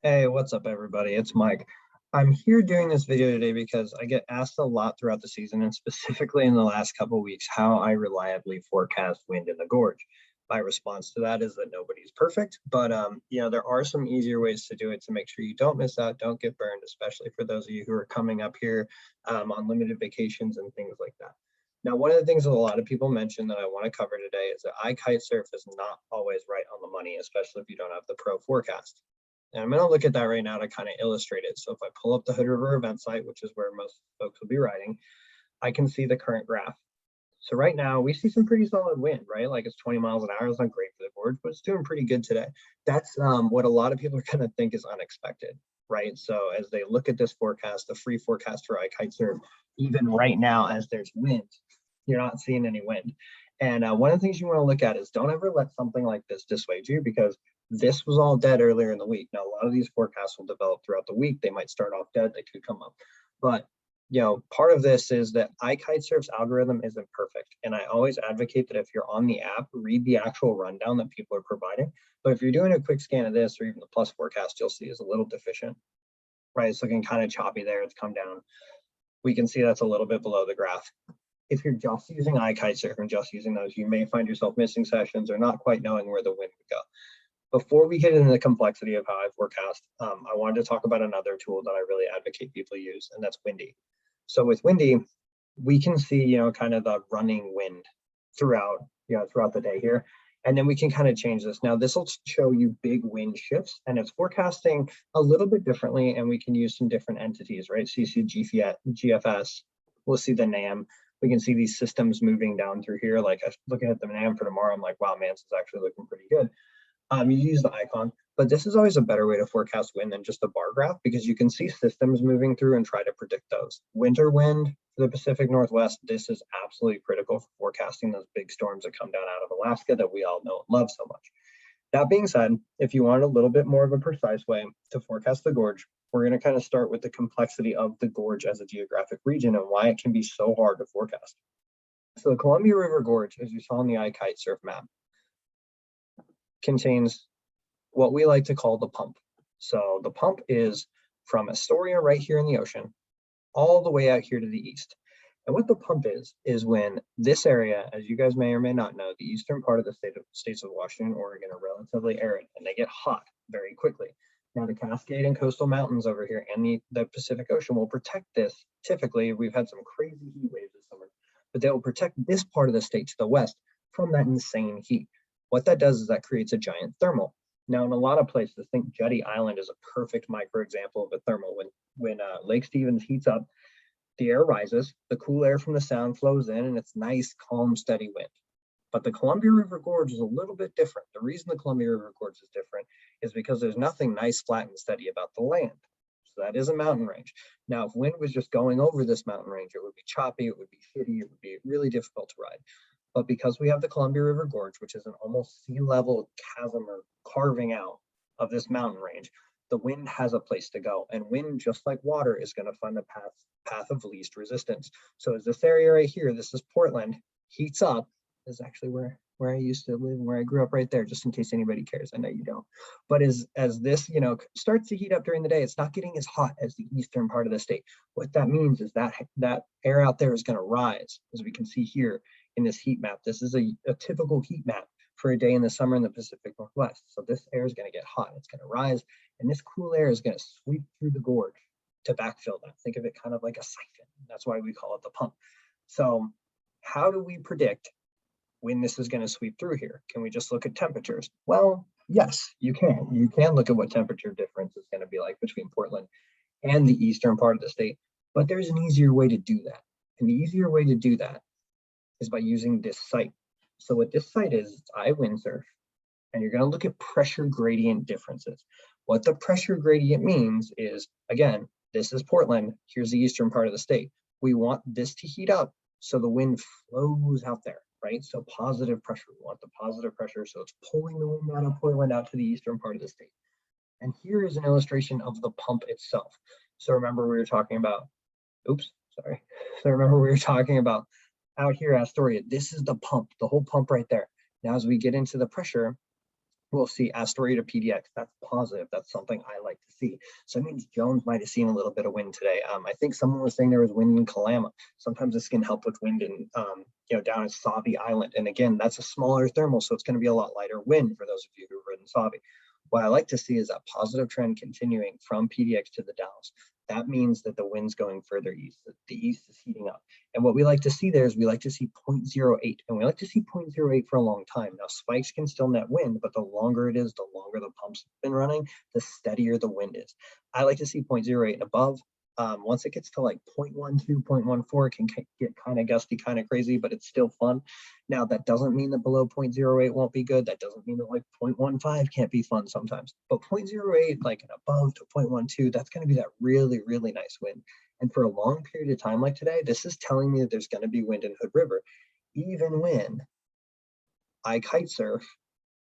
Hey, what's up, everybody? It's Mike. I'm here doing this video today because I get asked a lot throughout the season, and specifically in the last couple of weeks, how I reliably forecast wind in the gorge. My response to that is that nobody's perfect, but there are some easier ways to do it to make sure you don't miss out, don't get burned, especially for those of you who are coming up here on limited vacations and things like that. Now, one of the things that a lot of people mention that I want to cover today is that iKite surf is not always right on the money, especially if you don't have the pro forecast. And I'm going to look at that right now to kind of illustrate it. So if I pull up the Hood River event site, which is where most folks will be riding, I can see the current graph. So right now we see some pretty solid wind, right? Like it's 20 miles an hour. It's not great for the gorge, but it's doing pretty good today. That's what a lot of people are going to think is unexpected, right? So as they look at this forecast, the free forecast for iKitesurf, even right now as there's wind, you're not seeing any wind. And one of the things you want to look at is don't ever let something like this dissuade you, because this was all dead earlier in the week. Now, a lot of these forecasts will develop throughout the week. They might start off dead, they could come up. But part of this is that iKitesurf's algorithm isn't perfect. And I always advocate that if you're on the app, read the actual rundown that people are providing. But if you're doing a quick scan of this, or even the plus forecast, you'll see is a little deficient, right? It's looking kind of choppy there. It's come down. We can see that's a little bit below the graph. If you're just using iKitesurf and just using those, you may find yourself missing sessions or not quite knowing where the wind would go. Before we get into the complexity of how I forecast, I wanted to talk about another tool that I really advocate people use, and that's Windy. So with Windy, we can see, kind of the running wind throughout the day here. And then we can kind of change this. Now, this will show you big wind shifts, and it's forecasting a little bit differently, and we can use some different entities, right? So you see GFS, we'll see the NAM. We can see these systems moving down through here. Like looking at the NAM for tomorrow, I'm like, wow, man, this is actually looking pretty good. You use the icon, but this is always a better way to forecast wind than just a bar graph, because you can see systems moving through and try to predict those. Winter wind for the Pacific Northwest, this is absolutely critical for forecasting those big storms that come down out of Alaska that we all know and love so much. That being said, if you want a little bit more of a precise way to forecast the gorge, we're going to kind of start with the complexity of the gorge as a geographic region and why it can be so hard to forecast. So the Columbia River Gorge, as you saw on the iKitesurf map, contains what we like to call the pump. So the pump is from Astoria right here in the ocean all the way out here to the east. And what the pump is when this area, as you guys may or may not know, the eastern part of the states of Washington and Oregon are relatively arid and they get hot very quickly. Now the Cascade and coastal mountains over here and the Pacific Ocean will protect this. Typically, we've had some crazy heat waves this summer, but they will protect this part of the state to the west from that insane heat. What that does is that creates a giant thermal. Now, in a lot of places, think Jetty Island is a perfect micro example of a thermal. When Lake Stevens heats up, the air rises, the cool air from the sound flows in, and it's nice, calm, steady wind. But the Columbia River Gorge is a little bit different. The reason the Columbia River Gorge is different is because there's nothing nice, flat, and steady about the land. So that is a mountain range. Now, if wind was just going over this mountain range, it would be choppy, it would be shitty, it would be really difficult to ride. But because we have the Columbia River Gorge, which is an almost sea level chasm or carving out of this mountain range, the wind has a place to go. And wind, just like water, is going to find the path of least resistance. So as this area right here, this is Portland, heats up. This is actually where I used to live, where I grew up right there, just in case anybody cares. I know you don't. But as this, starts to heat up during the day, it's not getting as hot as the eastern part of the state. What that means is that air out there is going to rise, as we can see here in this heat map. This is a typical heat map for a day in the summer in the Pacific Northwest. So this air is going to get hot, it's going to rise, and this cool air is going to sweep through the gorge to backfill that. Think of it kind of like a siphon. That's why we call it the pump. So how do we predict when this is going to sweep through here? Can we just look at temperatures? Well, yes, you can. You can look at what temperature difference is going to be like between Portland and the eastern part of the state, but there's an easier way to do that. And the easier way to do that is by using this site. So what this site is, it's iWindsurf, and you're going to look at pressure gradient differences. What the pressure gradient means is, again, this is Portland, here's the eastern part of the state. We want this to heat up so the wind flows out there, right? So positive pressure, we want the positive pressure, so it's pulling the wind out of Portland out to the eastern part of the state. And here is an illustration of the pump itself. So remember we were talking about, out here, Astoria, this is the pump, the whole pump right there. Now, as we get into the pressure, we'll see Astoria to PDX. That's positive. That's something I like to see. So it means Jones might have seen a little bit of wind today. I think someone was saying there was wind in Kalama. Sometimes this can help with wind in, down at Sauvie Island. And again, that's a smaller thermal, so it's going to be a lot lighter wind for those of you who've ridden Sauvie. What I like to see is that positive trend continuing from PDX to the Dalles. That means that the wind's going further east. The east is heating up. And what we like to see there is we like to see 0.08. And we like to see 0.08 for a long time. Now, spikes can still net wind, but the longer it is, the longer the pumps have been running, the steadier the wind is. I like to see 0.08 and above. Once it gets to like 0.12, 0.14, it can get kind of gusty, kind of crazy, but it's still fun. Now, that doesn't mean that below 0.08 won't be good. That doesn't mean that like 0.15 can't be fun sometimes. But 0.08, like and above to 0.12, that's going to be that really, really nice wind. And for a long period of time like today, this is telling me that there's going to be wind in Hood River, even when I kite surf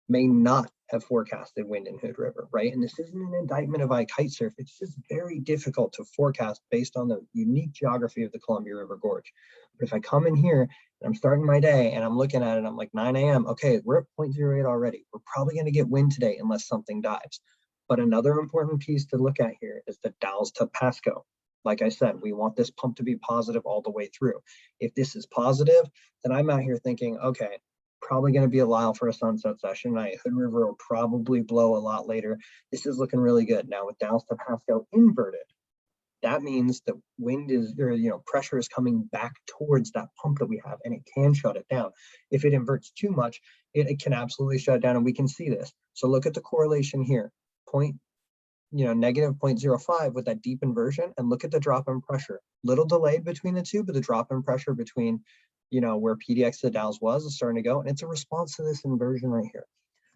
may not have forecasted wind in Hood River, right? And this isn't an indictment of iKitesurf. It's just very difficult to forecast based on the unique geography of the Columbia River Gorge. But if I come in here and I'm starting my day and I'm looking at it, I'm like 9 a.m. Okay, we're at 0.08 already. We're probably going to get wind today unless something dives. But another important piece to look at here is the Dalles to Pasco. Like I said, we want this pump to be positive all the way through. If this is positive, then I'm out here thinking, okay, probably going to be a while for a sunset session night. Hood River will probably blow a lot later. This is looking really good. Now with Dalles to Pasco inverted, that means the wind is, or pressure is coming back towards that pump that we have, and it can shut it down. If it inverts too much, it can absolutely shut it down, and we can see this. So look at the correlation here. Negative 0.05 with that deep inversion, and look at the drop in pressure. Little delayed between the two, but the drop in pressure between where PDX to the Dalles was is starting to go, and it's a response to this inversion right here.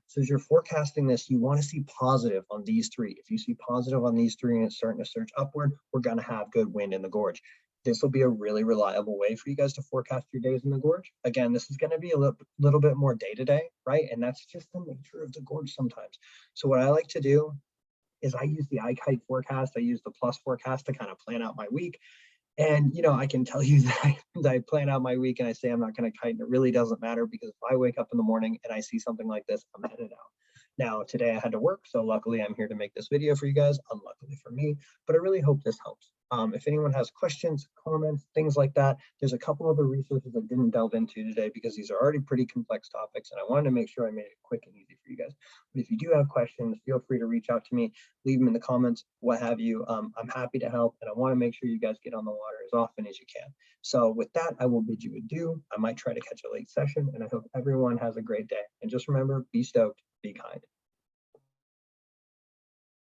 So as you're forecasting this, you want to see positive on these three. If you see positive on these three and it's starting to surge upward, we're going to have good wind in the gorge. This will be a really reliable way for you guys to forecast your days in the gorge. Again, this is going to be a little bit more day-to-day, right? And that's just the nature of the gorge sometimes. So what I like to do is I use the iKite forecast. I use the plus forecast to kind of plan out my week. And, I can tell you that I plan out my week and I say I'm not going to kite, and it really doesn't matter, because if I wake up in the morning and I see something like this, I'm headed out. Now, today I had to work, so luckily I'm here to make this video for you guys, unluckily for me, but I really hope this helps. If anyone has questions, comments, things like that, there's a couple other resources I didn't delve into today because these are already pretty complex topics, and I wanted to make sure I made it quick and easy for you guys. But if you do have questions, feel free to reach out to me, leave them in the comments, what have you. I'm happy to help, and I want to make sure you guys get on the water as often as you can. So with that, I will bid you adieu. I might try to catch a late session, and I hope everyone has a great day. And just remember, be stoked, be kind.